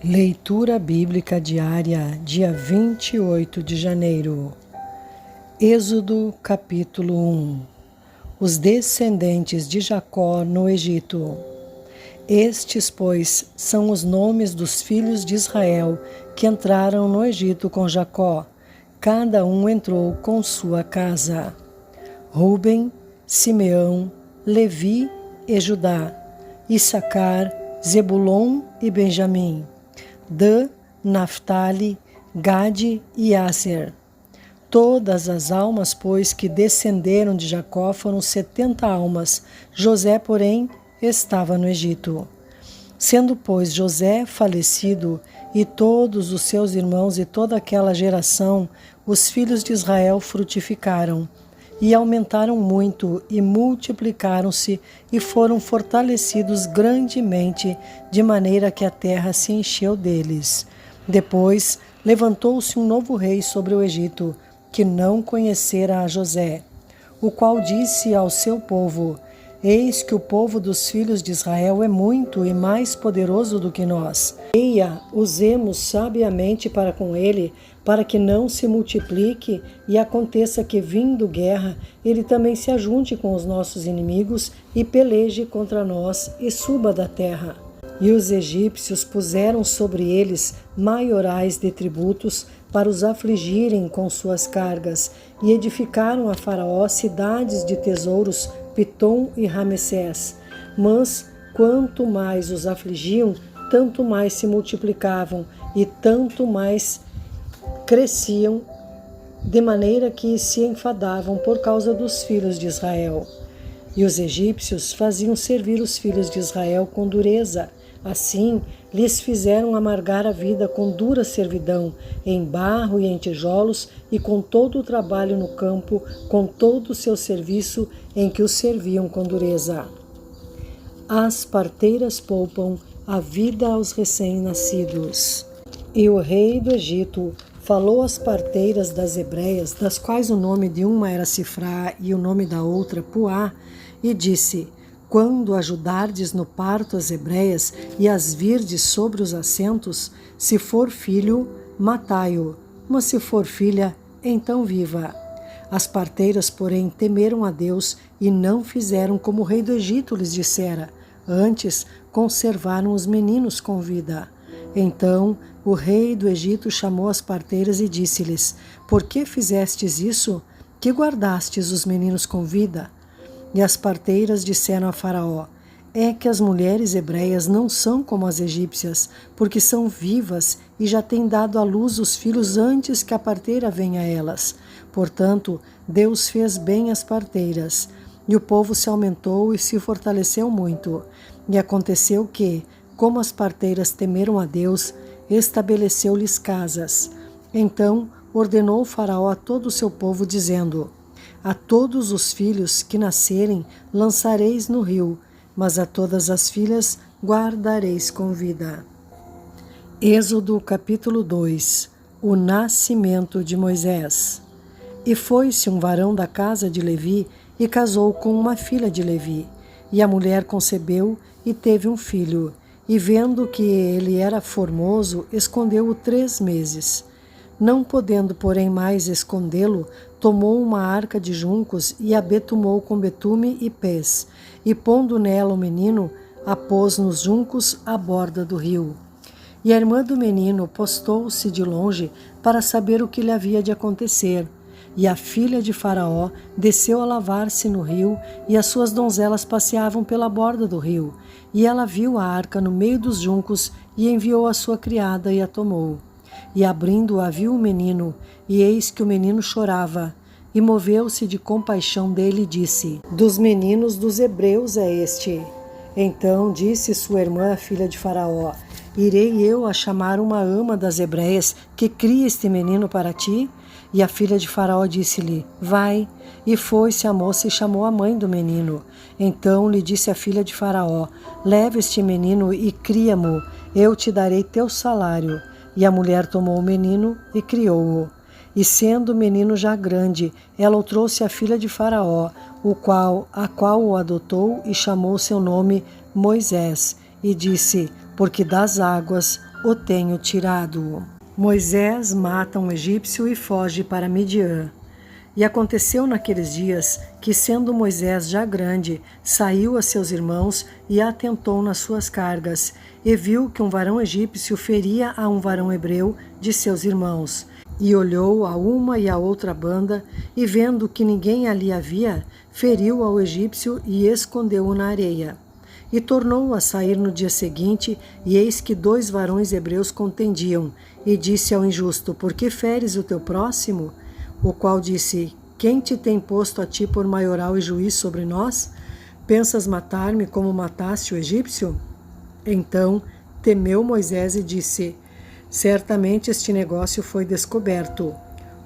Leitura Bíblica Diária, dia 28 de janeiro. Êxodo, capítulo 1. Os descendentes de Jacó no Egito. Estes, pois, são os nomes dos filhos de Israel que entraram no Egito com Jacó. Cada um entrou com sua casa. Rúben, Simeão, Levi e Judá, Issacar, Zebulon e Benjamim, Dan, Naftali, Gade e Aser. Todas as almas, pois, que descenderam de Jacó foram 70 almas. José, porém, estava no Egito. Sendo, pois, José falecido, e todos os seus irmãos e toda aquela geração, os filhos de Israel frutificaram, e aumentaram muito, e multiplicaram-se, e foram fortalecidos grandemente, de maneira que a terra se encheu deles. Depois levantou-se um novo rei sobre o Egito, que não conhecera a José, o qual disse ao seu povo: Eis que o povo dos filhos de Israel é muito e mais poderoso do que nós. Eia, usemos sabiamente para com ele, para que não se multiplique e aconteça que, vindo guerra, ele também se ajunte com os nossos inimigos e peleje contra nós e suba da terra. E os egípcios puseram sobre eles maiorais de tributos para os afligirem com suas cargas, e edificaram a Faraó cidades de tesouros, Pitom e Ramessés. Mas, quanto mais os afligiam, tanto mais se multiplicavam e tanto mais cresciam, de maneira que se enfadavam por causa dos filhos de Israel. E os egípcios faziam servir os filhos de Israel com dureza. Assim, lhes fizeram amargar a vida com dura servidão, em barro e em tijolos, e com todo o trabalho no campo, com todo o seu serviço, em que os serviam com dureza. As parteiras poupam a vida aos recém-nascidos. E o rei do Egito falou às parteiras das hebreias, das quais o nome de uma era Sifrá e o nome da outra Puá, e disse: Quando ajudardes no parto as hebreias e as virdes sobre os assentos, se for filho, matai-o, mas se for filha, então viva. As parteiras, porém, temeram a Deus e não fizeram como o rei do Egito lhes dissera, antes conservaram os meninos com vida. Então o rei do Egito chamou as parteiras e disse-lhes: Por que fizestes isso? Que guardastes os meninos com vida? E as parteiras disseram a Faraó: É que as mulheres hebreias não são como as egípcias, porque são vivas e já têm dado à luz os filhos antes que a parteira venha a elas. Portanto, Deus fez bem às parteiras. E o povo se aumentou e se fortaleceu muito. E aconteceu que, como as parteiras temeram a Deus, estabeleceu-lhes casas. Então ordenou o Faraó a todo o seu povo, dizendo: A todos os filhos que nascerem lançareis no rio, mas a todas as filhas guardareis com vida. Êxodo capítulo 2. O nascimento de Moisés. E foi-se um varão da casa de Levi e casou com uma filha de Levi. E a mulher concebeu e teve um filho. E vendo que ele era formoso, escondeu-o 3 meses. Não podendo, porém, mais escondê-lo, tomou uma arca de juncos e a betumou com betume e pés, e pondo nela o menino, a pôs nos juncos à borda do rio. E a irmã do menino postou-se de longe para saber o que lhe havia de acontecer. E a filha de Faraó desceu a lavar-se no rio, e as suas donzelas passeavam pela borda do rio. E ela viu a arca no meio dos juncos, e enviou a sua criada e a tomou. E abrindo-a viu o menino, e eis que o menino chorava. E moveu-se de compaixão dele e disse: Dos meninos dos hebreus é este. Então disse sua irmã, a filha de Faraó: Irei eu a chamar uma ama das hebreias que cria este menino para ti? E a filha de Faraó disse-lhe: Vai. E foi-se a moça e chamou a mãe do menino. Então lhe disse a filha de Faraó: Leva este menino e cria-mo, eu te darei teu salário. E a mulher tomou o menino e criou-o. E sendo o menino já grande, ela o trouxe à filha de Faraó, a qual o adotou e chamou seu nome Moisés. E disse: Porque das águas o tenho tirado. Moisés mata um egípcio e foge para Midian. E aconteceu naqueles dias que, sendo Moisés já grande, saiu a seus irmãos e atentou nas suas cargas, e viu que um varão egípcio feria a um varão hebreu de seus irmãos. E olhou a uma e a outra banda, e vendo que ninguém ali havia, feriu ao egípcio e escondeu-o na areia. E tornou a sair no dia seguinte, e eis que 2 varões hebreus contendiam, e disse ao injusto: Por que feres o teu próximo? O qual disse: Quem te tem posto a ti por maioral e juiz sobre nós? Pensas matar-me como mataste o egípcio? Então temeu Moisés e disse: Certamente este negócio foi descoberto.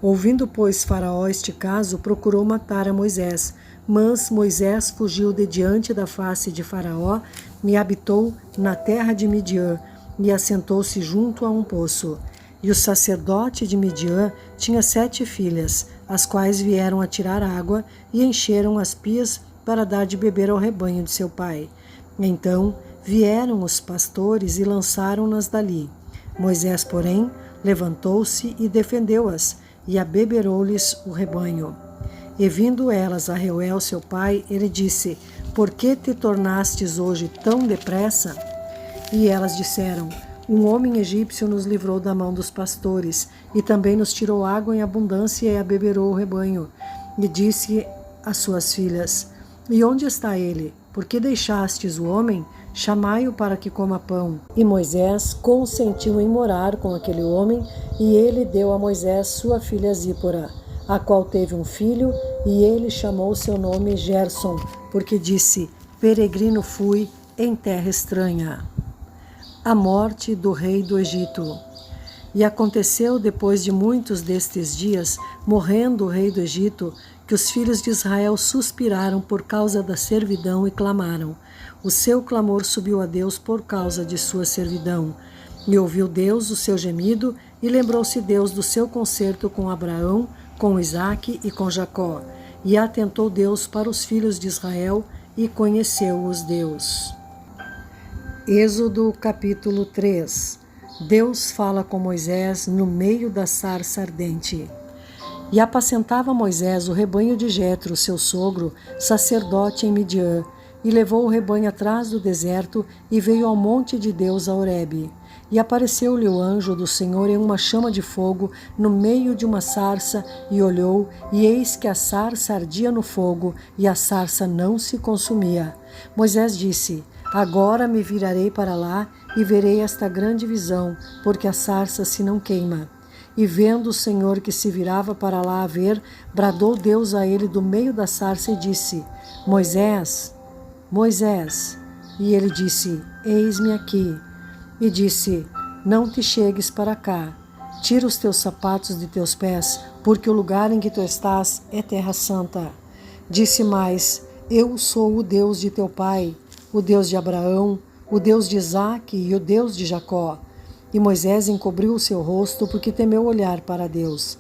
Ouvindo, pois, Faraó este caso, procurou matar a Moisés. Mas Moisés fugiu de diante da face de Faraó e habitou na terra de Midian e assentou-se junto a um poço. E o sacerdote de Midian tinha 7 filhas, as quais vieram a tirar água e encheram as pias para dar de beber ao rebanho de seu pai. Então vieram os pastores e lançaram-nas dali. Moisés, porém, levantou-se e defendeu-as, e abeberou-lhes o rebanho. E vindo elas a Reuel, seu pai, ele disse: Por que te tornastes hoje tão depressa? E elas disseram: Um homem egípcio nos livrou da mão dos pastores, e também nos tirou água em abundância e abeberou o rebanho. E disse às suas filhas: E onde está ele? Por que deixastes o homem? Chamai-o para que coma pão. E Moisés consentiu em morar com aquele homem, e ele deu a Moisés sua filha Zípora, a qual teve um filho, e ele chamou seu nome Gerson, porque disse: Peregrino fui em terra estranha. A morte do rei do Egito. E aconteceu depois de muitos destes dias, morrendo o rei do Egito, que os filhos de Israel suspiraram por causa da servidão e clamaram. O seu clamor subiu a Deus por causa de sua servidão. E ouviu Deus o seu gemido, e lembrou-se Deus do seu concerto com Abraão, com Isaque e com Jacó. E atentou Deus para os filhos de Israel, e conheceu-os Deus. Êxodo capítulo 3. Deus fala com Moisés no meio da sarça ardente. E apacentava Moisés o rebanho de Jetro, seu sogro, sacerdote em Midian, e levou o rebanho atrás do deserto e veio ao monte de Deus a Horebe. E apareceu-lhe o anjo do Senhor em uma chama de fogo no meio de uma sarça, e olhou, e eis que a sarça ardia no fogo, e a sarça não se consumia. Moisés disse: Agora me virarei para lá e verei esta grande visão, porque a sarça se não queima. E vendo o Senhor que se virava para lá a ver, bradou Deus a ele do meio da sarça e disse: Moisés, Moisés. E ele disse: Eis-me aqui. E disse: Não te chegues para cá. Tira os teus sapatos de teus pés, porque o lugar em que tu estás é terra santa. Disse mais: Eu sou o Deus de teu pai, o Deus de Abraão, o Deus de Isaque e o Deus de Jacó. E Moisés encobriu o seu rosto, porque temeu olhar para Deus.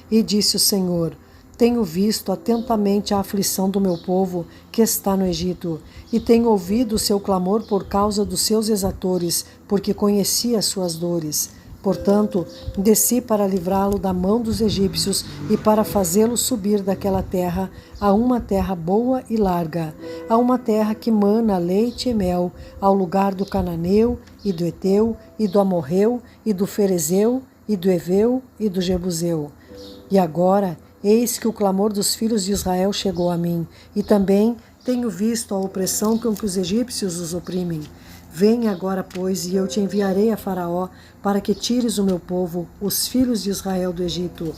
E disse o Senhor: Tenho visto atentamente a aflição do meu povo que está no Egito, e tenho ouvido o seu clamor por causa dos seus exatores, porque conheci as suas dores. Portanto, desci para livrá-lo da mão dos egípcios e para fazê-lo subir daquela terra a uma terra boa e larga, a uma terra que mana leite e mel, ao lugar do cananeu e do eteu e do amorreu e do ferezeu e do eveu e do jebuseu. E agora, eis que o clamor dos filhos de Israel chegou a mim, e também tenho visto a opressão com que os egípcios os oprimem. Vem agora, pois, e eu te enviarei a Faraó, para que tires o meu povo, os filhos de Israel, do Egito.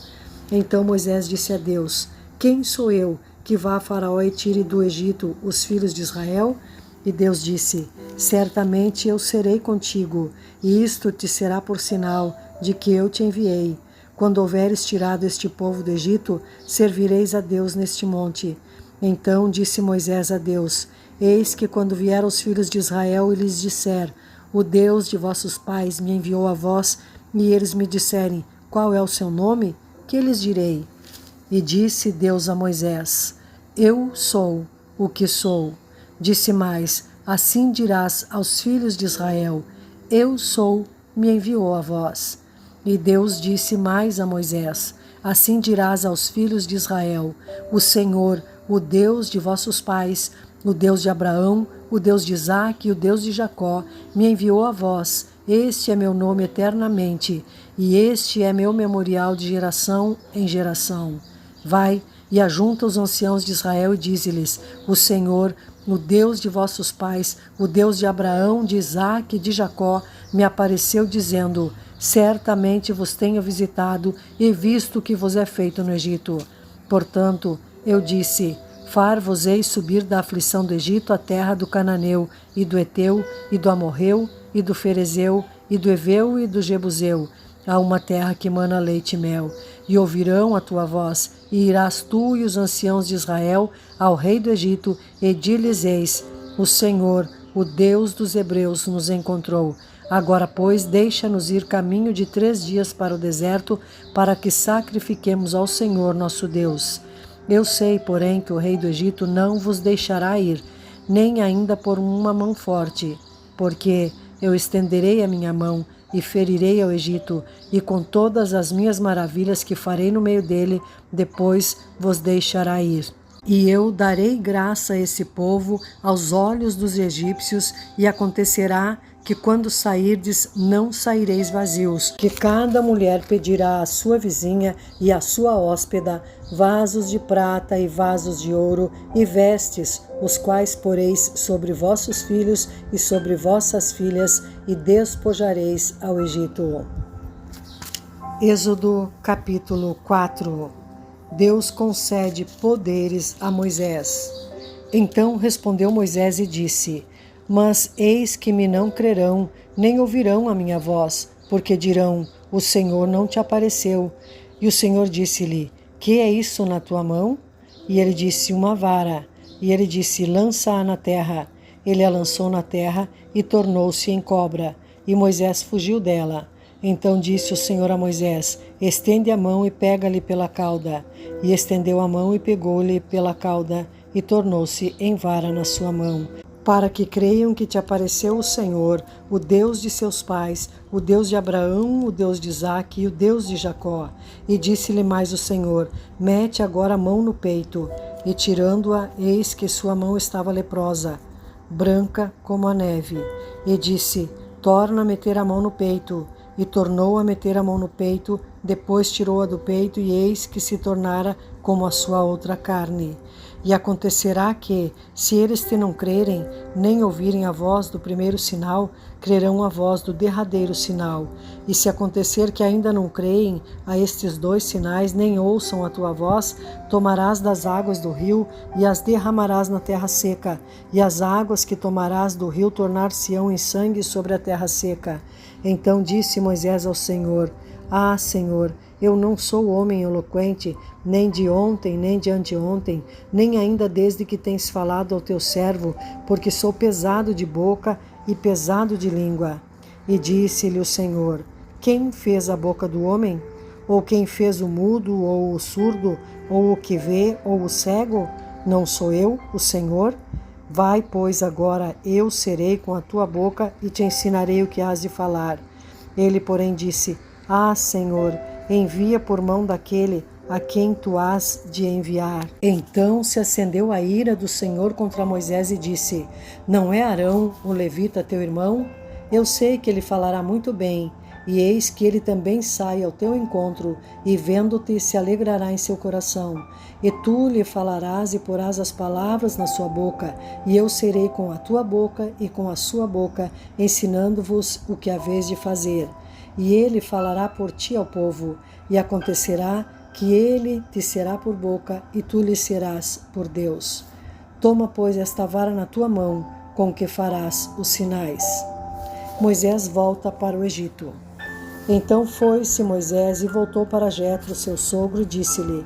Então Moisés disse a Deus: Quem sou eu que vá a Faraó e tire do Egito os filhos de Israel? E Deus disse: Certamente eu serei contigo, e isto te será por sinal de que eu te enviei. Quando houveres tirado este povo do Egito, servireis a Deus neste monte. Então disse Moisés a Deus: Eis que quando vieram os filhos de Israel e lhes disser: O Deus de vossos pais me enviou a vós, e eles me disserem: Qual é o seu nome? Que lhes direi? E disse Deus a Moisés: Eu sou o que sou. Disse mais: Assim dirás aos filhos de Israel: Eu sou me enviou a vós. E Deus disse mais a Moisés: assim dirás aos filhos de Israel: o Senhor, o Deus de vossos pais, o Deus de Abraão, o Deus de Isaque e o Deus de Jacó, me enviou a vós. Este é meu nome eternamente, e este é meu memorial de geração em geração. Vai e ajunta os anciãos de Israel e dize-lhes: o Senhor, o Deus de vossos pais, o Deus de Abraão, de Isaque e de Jacó, me apareceu dizendo: certamente vos tenho visitado e visto o que vos é feito no Egito. Portanto, eu disse: far-vos-ei subir da aflição do Egito à terra do Cananeu, e do Eteu, e do Amorreu, e do Ferezeu, e do Eveu, e do Jebuseu, a uma terra que mana leite e mel. E ouvirão a tua voz, e irás tu e os anciãos de Israel ao rei do Egito, e dir-lhes-eis: o Senhor, o Deus dos hebreus, nos encontrou. Agora, pois, deixa-nos ir caminho de 3 dias para o deserto, para que sacrifiquemos ao Senhor nosso Deus. Eu sei, porém, que o rei do Egito não vos deixará ir, nem ainda por uma mão forte, porque eu estenderei a minha mão e ferirei ao Egito, e com todas as minhas maravilhas que farei no meio dele, depois vos deixará ir. E eu darei graça a esse povo aos olhos dos egípcios, e acontecerá que quando sairdes, não saireis vazios, que cada mulher pedirá à sua vizinha e à sua hóspeda vasos de prata e vasos de ouro e vestes, os quais poreis sobre vossos filhos e sobre vossas filhas, e despojareis ao Egito. Êxodo capítulo 4. Deus concede poderes a Moisés. Então respondeu Moisés e disse: mas eis que me não crerão, nem ouvirão a minha voz, porque dirão: o Senhor não te apareceu. E o Senhor disse-lhe: que é isso na tua mão? E ele disse: uma vara. E ele disse: lança-a na terra. Ele a lançou na terra e tornou-se em cobra. E Moisés fugiu dela. Então disse o Senhor a Moisés: estende a mão e pega-lhe pela cauda. E estendeu a mão e pegou-lhe pela cauda, e tornou-se em vara na sua mão, para que creiam que te apareceu o Senhor, o Deus de seus pais, o Deus de Abraão, o Deus de Isaque e o Deus de Jacó. E disse-lhe mais o Senhor: mete agora a mão no peito. E tirando-a, eis que sua mão estava leprosa, branca como a neve. E disse: torna a meter a mão no peito. E tornou a meter a mão no peito, depois tirou-a do peito, e eis que se tornara como a sua outra carne. E acontecerá que, se eles te não crerem, nem ouvirem a voz do primeiro sinal, crerão a voz do derradeiro sinal. E se acontecer que ainda não creem a estes 2 sinais, nem ouçam a tua voz, tomarás das águas do rio e as derramarás na terra seca, e as águas que tomarás do rio tornar-se-ão em sangue sobre a terra seca. Então disse Moisés ao Senhor: ah, Senhor, eu não sou homem eloquente, nem de ontem, nem de anteontem, nem ainda desde que tens falado ao teu servo, porque sou pesado de boca e pesado de língua. E disse-lhe o Senhor: quem fez a boca do homem? Ou quem fez o mudo, ou o surdo, ou o que vê, ou o cego? Não sou eu, o Senhor? Vai, pois, agora eu serei com a tua boca e te ensinarei o que hás de falar. Ele, porém, disse: ah, Senhor, envia por mão daquele a quem tu hás de enviar. Então se acendeu a ira do Senhor contra Moisés e disse: não é Arão, o levita, teu irmão? Eu sei que ele falará muito bem, e eis que ele também sai ao teu encontro, e vendo-te se alegrará em seu coração. E tu lhe falarás e porás as palavras na sua boca, e eu serei com a tua boca e com a sua boca, ensinando-vos o que haveis de fazer. E ele falará por ti ao povo, e acontecerá que ele te será por boca, e tu lhe serás por Deus. Toma, pois, esta vara na tua mão, com que farás os sinais. Moisés volta para o Egito. Então foi-se Moisés e voltou para Jetro, seu sogro, e disse-lhe: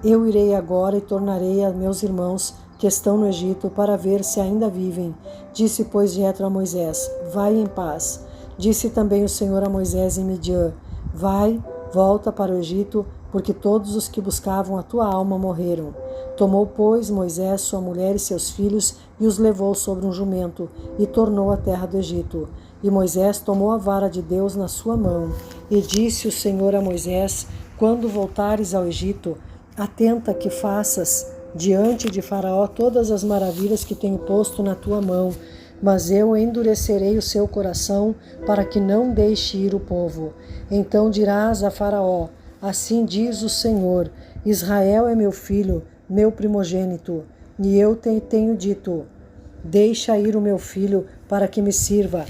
eu irei agora e tornarei a meus irmãos que estão no Egito, para ver se ainda vivem. Disse, pois, Jetro a Moisés: vai em paz. Disse também o Senhor a Moisés em Midian: vai, volta para o Egito, porque todos os que buscavam a tua alma morreram. Tomou, pois, Moisés sua mulher e seus filhos, e os levou sobre um jumento, e tornou à terra do Egito. E Moisés tomou a vara de Deus na sua mão. E disse o Senhor a Moisés: quando voltares ao Egito, atenta que faças diante de Faraó todas as maravilhas que tenho posto na tua mão, mas eu endurecerei o seu coração para que não deixe ir o povo. Então dirás a Faraó: assim diz o Senhor, Israel é meu filho, meu primogênito, e eu tenho dito: deixa ir o meu filho para que me sirva.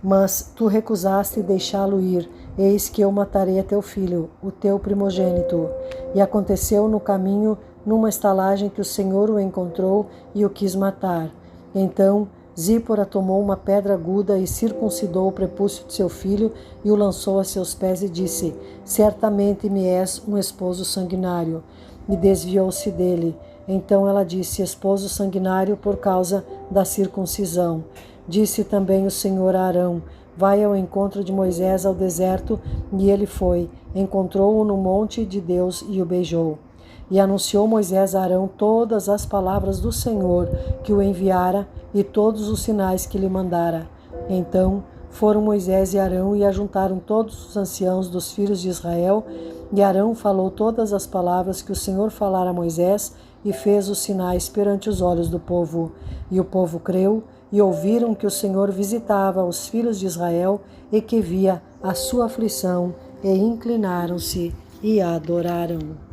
Mas tu recusaste deixá-lo ir. Eis que eu matarei a teu filho, o teu primogênito. E aconteceu no caminho, numa estalagem, que o Senhor o encontrou e o quis matar. Então Zípora tomou uma pedra aguda e circuncidou o prepúcio de seu filho e o lançou a seus pés e disse: certamente me és um esposo sanguinário. E desviou-se dele. Então ela disse: esposo sanguinário por causa da circuncisão. Disse também o Senhor a Arão: vai ao encontro de Moisés ao deserto. E ele foi, encontrou-o no monte de Deus e o beijou. E anunciou Moisés a Arão todas as palavras do Senhor que o enviara e todos os sinais que lhe mandara. Então foram Moisés e Arão e ajuntaram todos os anciãos dos filhos de Israel. E Arão falou todas as palavras que o Senhor falara a Moisés e fez os sinais perante os olhos do povo. E o povo creu e ouviram que o Senhor visitava os filhos de Israel e que via a sua aflição, e inclinaram-se e adoraram.